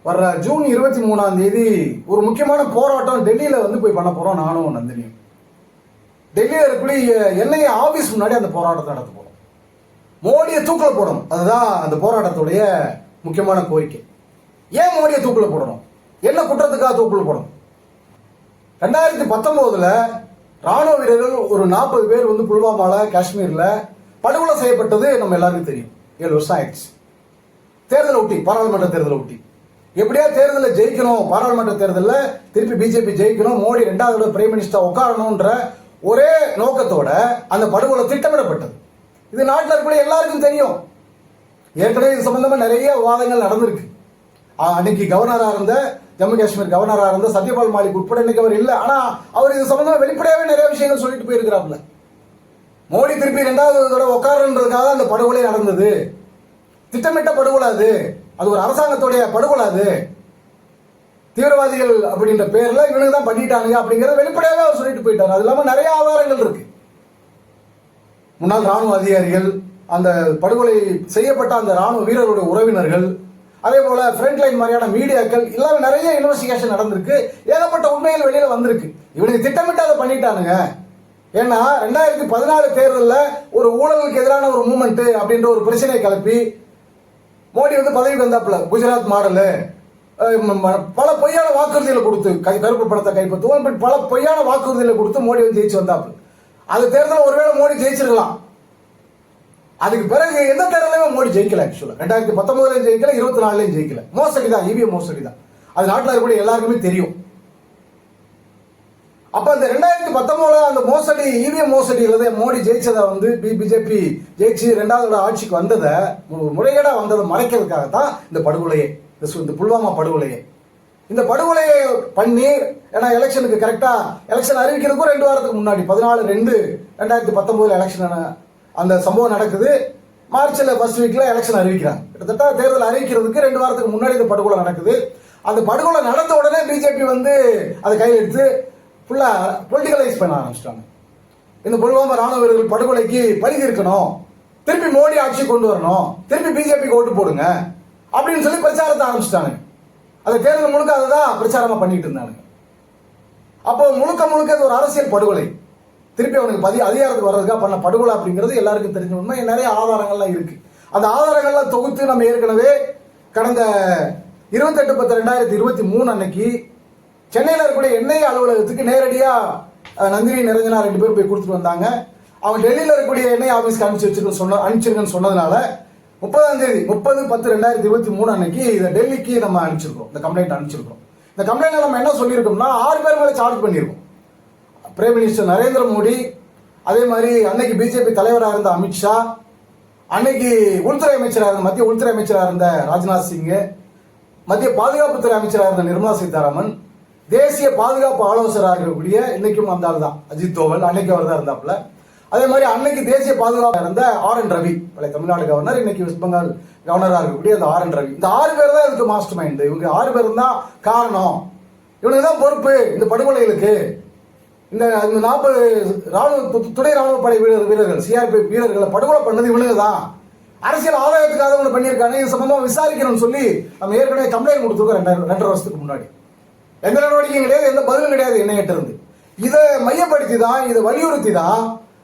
வர்ற ஜூன் 23 ஒரு முக்கியமான போராட்டம் டெல்லியில போய் பண்ண போறோம். நானும் நந்தினியும் டெல்லியில இருக்கக்கூடிய என்ஐஏ ஆபீஸ் முன்னாடி அந்த போராட்டத்தை நடத்த போறோம். மோடியை தூக்கில போடணும். அதுதான் அந்த போராட்டத்துடைய முக்கியமான கோரிக்கை. ஏன் மோடியை தூக்கில போடணும்? என்ன குற்றத்துக்காக தூக்கில போடணும்? 2019 ராணுவ வீரர்கள் ஒரு 40 பேர் புல்வாமால காஷ்மீர்ல படுகொலை செய்யப்பட்டது நம்ம எல்லாருக்கும் தெரியும். 7 வருஷம் ஆயிடுச்சு. தேர்தலை ஒட்டி, பாராளுமன்ற தேர்தலை ஒட்டி எப்படியா தேர்தலில் ஜெயிக்கணும், பாராளுமன்ற தேர்தலில் திருப்பி பிஜேபி ஜெயிக்கணும், மோடி 2வது பிரைம் மினிஸ்டர் உட்காரணும்ன்ற ஒரே நோக்கத்தோட அந்த படுகொலை திட்டமிடப்பட்டது. இது நாட்டில் இருக்கக்கூடிய எல்லாருக்கும் தெரியும். ஏற்கனவே இது சம்பந்தமா நிறைய விவாதங்கள் நடந்திருக்கு. அன்னைக்கு கவர்னரா இருந்த ஜம்மு காஷ்மீர் கவர்னரா இருந்த சத்யபால் மாலிக் உட்பட இன்னைக்கு அவர் இல்லை. ஆனா அவர் இது சம்பந்தமா வெளிப்படையாவே நிறைய விஷயங்கள் சொல்லிட்டு போயிருக்கிறாப்ல. மோடி திருப்பி 2வது தடவை உட்காருன்றதுக்காக அந்த படுகொலை நடந்தது. திட்டமிட்ட படுகொலை அது ஒரு அரசாங்கத்துடைய படுகொலை. தீவிரவாதிகள் அப்படின்ற பேர்ல இவனுக்கு தான் பண்ணிட்டானுங்க அப்படிங்கறத வெளிப்படையாவே அவர் சொல்லிட்டு போயிட்டார். அது இல்லாம நிறைய ஆதாரங்கள் இருக்கு. முன்னாள் ராணுவ அதிகாரிகள், அந்த படுகொலை செய்யப்பட்ட அந்த ராணுவ வீரர்களுடைய உறவினர்கள், அதே போல ஃப்ரண்ட் லைன் மாதிரியான மீடியாக்கள் எல்லாமே நிறைய இன்வெஸ்டிகேஷன் நடந்திருக்கு. ஏகப்பட்ட உண்மைகள் வெளியில வந்திருக்கு. இவனுக்கு திட்டமிட்டு அதை பண்ணிட்டானுங்க. ஏன்னா 2014 தேர்தலில் ஒரு ஊழலுக்கு எதிரான ஒரு மூவ்மெண்ட் அப்படின்ற ஒரு பிரச்சனையை கிளப்பி மோடி பதவிக்கு வந்தாப்புல. குஜராத் மாடலு, பல பொய்யான வாக்குறுதிகளை கொடுத்து கருப்பு பணத்தை கைப்பற்றுவோம், பல பொய்யான வாக்குறுதிகளை கொடுத்து மோடி ஜெயிச்சு வந்தாப்புல. அது தேர்தல் ஒருவேளை மோடி ஜெயிச்சிருக்கலாம். அதுக்கு பிறகு எந்த தேர்தலையும் மோடி ஜெயிக்கல. ஆக்சுவலா 2019 ஜெயிக்கல, 24 ஜெயிக்கல. மோசடி தான், இவிஎம் மோசடி தான். அது நாட்டில் இருக்கக்கூடிய எல்லாருக்குமே தெரியும். அப்ப அந்த 2019 அந்த மோசடி, இவிஎம் மோசடியில மோடி ஜெயிச்சதை பிஜேபி ஜெயிச்சு 2வது ஆட்சிக்கு வந்ததை, முறைகேடா வந்ததை மறைக்கிறதுக்காகத்தான் இந்த படுகொலையே, இந்த புல்வாமா படுகொலையே. இந்த படுகொலையை பண்ணி, ஏன்னா எலெக்ஷனுக்கு கரெக்டா எலெக்ஷன் அறிவிக்கிறதுக்கும் 2 வாரத்துக்கு முன்னாடி 14/2/2019 எலெக்ஷன் அந்த சம்பவம் நடக்குது. மார்ச்ல ஃபர்ஸ்ட் வீக்ல எலெக்ஷன் அறிவிக்கிறாங்க. கிட்டத்தட்ட தேர்தல் அறிவிக்கிறதுக்கு 2 வாரத்துக்கு முன்னாடி இந்த படுகொலை நடக்குது. அந்த படுகொலை நடந்த உடனே பிஜேபி அதை கையில் எடுத்து ஃபுல்லா பொலிட்டிகலைஸ் பண்ண ஆரம்பிச்சிட்டாங்க. இந்த புல்வாமா ராணுவ வீரர்கள் படுகொலைக்கு பழி இருக்கணும், திருப்பி மோடி ஆட்சி கொண்டு வரணும், திருப்பி பிஜேபிக்கு ஓட்டு போடுங்க அப்படின்னு சொல்லி பிரச்சாரத்தை ஆரம்பிச்சிட்டாங்க. அந்த தேர்தல் முழுக்க அதுதான் பிரச்சாரமா பண்ணிட்டு இருந்தாங்க. அப்போ முழுக்க ஒரு அரசியல் படுகொலை, திருப்பி அவனுக்கு அதிகாரத்துக்கு வர்றதுக்காக பண்ண படுகொலை அப்படிங்கிறது எல்லாருக்கும் தெரிஞ்ச உண்மை. நிறைய ஆதாரங்கள்லாம் இருக்கு. அந்த ஆதாரங்கள்லாம் தொகுத்து நம்ம ஏற்கனவே கடந்த 28/10/2023 அன்னைக்கு சென்னையில் இருக்கக்கூடிய என்ஐஏ அலுவலகத்துக்கு நேரடியா நந்தினி நிரஞ்சனா 2 பேர் போய் கொடுத்துட்டு வந்தாங்க. அவங்க டெல்லியில் இருக்கக்கூடிய என்ஐஏ ஆபீஸ்க்கு அனுப்பிச்சிருக்கன்னு சொன்னதுனால 30/10/2023 அன்னைக்கு இதை டெல்லிக்கு நம்ம அனுப்பிச்சிருக்கோம். இந்த கம்ப்ளைண்ட் அனுப்பிச்சிருக்கோம். இந்த கம்ப்ளைண்ட்ல நம்ம என்ன சொல்லியிருக்கோம்னா 6 பேர் மேல சார்ஜ் பண்ணியிருக்கோம். பிரைம் மினிஸ்டர் நரேந்திர மோடி, அதே மாதிரி அன்னைக்கு பிஜேபி தலைவராக இருந்த அமித்ஷா, அன்னைக்கு உள்துறை அமைச்சராக இருந்த மத்திய உள்துறை அமைச்சராக இருந்த ராஜ்நாத் சிங், மத்திய பாதுகாப்புத்துறை அமைச்சராக இருந்த நிர்மலா சீதாராமன், தேசிய பாதுகாப்பு ஆலோசகராக இருக்கக்கூடிய இன்னைக்கும் அந்த ஆள் தான் அஜித் தோவல், அன்னைக்கு அவர் தான் இருந்தாப்புல. அதே மாதிரி அன்னைக்கு தேசிய பாதுகாப்பு இருந்த RN ரவி, பழைய தமிழ்நாடு கவர்னர், இன்னைக்கு வெஸ்ட் பெங்கால் கவர்னராக இருக்கக்கூடிய அந்த RN ரவி. இந்த 6 பேர் தான் இதுக்கு மாஸ்டர் மைண்ட். இவங்க 6 பேர் தான் காரணம், இவனுக்கு தான் பொறுப்பு இந்த படுகொலைகளுக்கு. இந்த 40 துணை ராணுவ படை வீரர்கள், சிஆர்பிஎஃப் வீரர்களை படுகொலை பண்ணது இவனுங்க தான். அரசியல் ஆதாயத்துக்காக ஒன்று பண்ணியிருக்காங்க. இது சம்பந்தமா விசாரிக்கணும்னு சொல்லி நம்ம ஏற்கனவே கம்ப்ளைண்ட் கொடுத்துருக்கோம் 2.5 வருஷத்துக்கு முன்னாடி. எந்த நடவடிக்கையும் கிடையாது, எந்த பதிலும் கிடையாது என்ஐஏ இருந்து. இதை மையப்படுத்தி தான், இதை வலியுறுத்தி தான்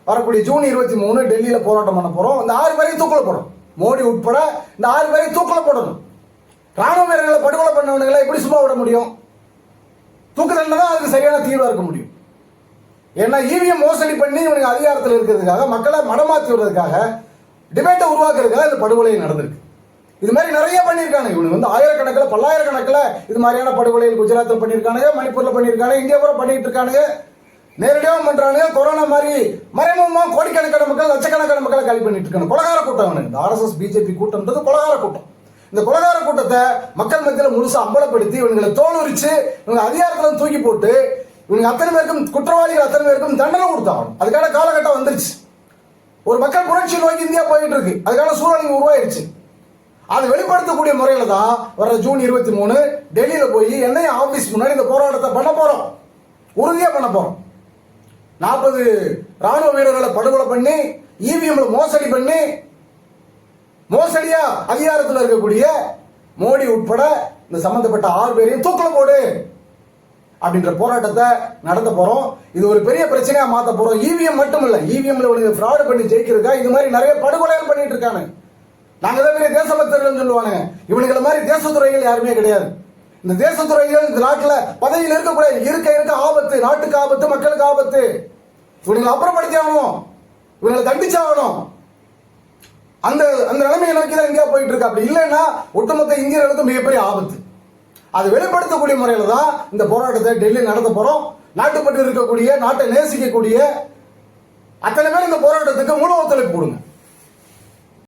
வரக்கூடிய ஜூன் 23 டெல்லியில போராட்டம் பண்ண போறோம். இந்த 6 பேரையும் தூக்கில போடணும். மோடி உட்பட இந்த 6 பேரையும் தூக்கில போடணும். ராணுவ வீரர்களை படுகொலை பண்ணவனுங்களை எப்படி சும்மா விட முடியும்? தூக்கு தண்டனை தான் அதுக்கு சரியான தீர்வா இருக்க முடியும். ஏன்னா இவிஎம் மோசடி பண்ணி இவனுக்கு அதிகாரத்தில் இருக்கிறதுக்காக, மக்களை மடமாற்றி விடுறதுக்காக, டிபேட்டை உருவாக்குறதுக்காக இந்த படுகொலை நடந்திருக்கு. இது மாதிரி நிறைய பண்ணியிருக்காங்க. இவனுக்கு ஆயிரக்கணக்கில் பல்லாயிரக்கணக்கில் இது மாதிரியான படுகொலைகள் குஜராத்தில் பண்ணியிருக்கானுங்க, மணிப்பூர்ல பண்ணியிருக்காங்க, இந்தியா பூரா பண்ணிட்டு இருக்கானுங்க. நேரடியாகவும் பண்றானுங்க. கொரோனா மாதிரி மறைமுகமா கோடிக்கணக்கான மக்கள், லட்சக்கணக்கான மக்களை காலி பண்ணிட்டு இருக்காங்க. கொலகார கூட்டம் இந்த RSS பிஜேபி கூட்டம்ன்றது கொலகார கூட்டம். இந்த கொலகார கூட்டத்தை மக்கள் மத்தியில் முழுசா அம்பலப்படுத்தி இவங்களை தோலுரிச்சு இவங்க அதிகாரத்துல தூக்கி போட்டு இவங்க அத்தனை பேருக்கும், குற்றவாளிகள் அத்தனை பேருக்கும் தண்டனை கொடுத்தாங்க. அதுக்கான காலகட்டம் வந்துருச்சு. ஒரு மக்கள் புரட்சி நோக்கி இந்தியா போயிட்டு இருக்கு. அதுக்கான சூழல் உருவாயிருச்சு. அதை வெளிப்படுத்தக்கூடிய முறையில தான் வர ஜூன் 23 டெல்லியில போய் என்ஐஏ ஆபீஸ் முன்னாடி இந்த போராட்டத்தை பண்ண போறோம். உறுதியா பண்ண போறோம். 40 ராணுவ வீரர்களை படுகொலை பண்ணி, இவிஎம்ல மோசடி பண்ணி, மோசடியா அதிகாரத்தில் இருக்கக்கூடிய மோடி உட்பட இந்த சம்பந்தப்பட்ட 6 பேரையும் தூக்கில போடு அப்படின்ற போராட்டத்தை நடத்த போறோம். இது ஒரு பெரிய பிரச்சனையா மாத்த போறோம். இவிஎம் மட்டும் இல்ல, இவிஎம்ல இவனுக்கு ஃப்ராட் பண்ணி ஜெயிக்கிறதா இது மாதிரி நிறைய படுகொலைகள் பண்ணிட்டு இருக்காங்க. நாங்க தான் பெரிய தேசபக்தர்கள் சொல்லுவாங்க. இவனுங்களை மாதிரி தேசத்துறைகள் யாருமே கிடையாது. இந்த தேசத்துறைகள் இந்த நாட்டில் பதவியில் இருக்கக்கூடாது. இருக்க ஆபத்து, நாட்டுக்கு ஆபத்து, மக்களுக்கு ஆபத்து. இவங்களை அப்புறப்படுத்தி ஆகணும், இவங்களை தண்டிச்சாகணும். அந்த அந்த நிலைமையை நோக்கி தான் இந்தியா போயிட்டு இருக்கு. அப்படி இல்லைன்னா ஒட்டுமொத்த இந்தியர்களுக்கு மிகப்பெரிய ஆபத்து. அதை வெளிப்படுத்தக்கூடிய முறையில தான் இந்த போராட்டத்தை டெல்லி நடத்த போறோம். நாட்டுப்பட்டு இருக்கக்கூடிய, நாட்டை நேசிக்கக்கூடிய அத்தனை பேர் இந்த போராட்டத்துக்கு முழு ஒத்துழைப்பு கொடுங்க.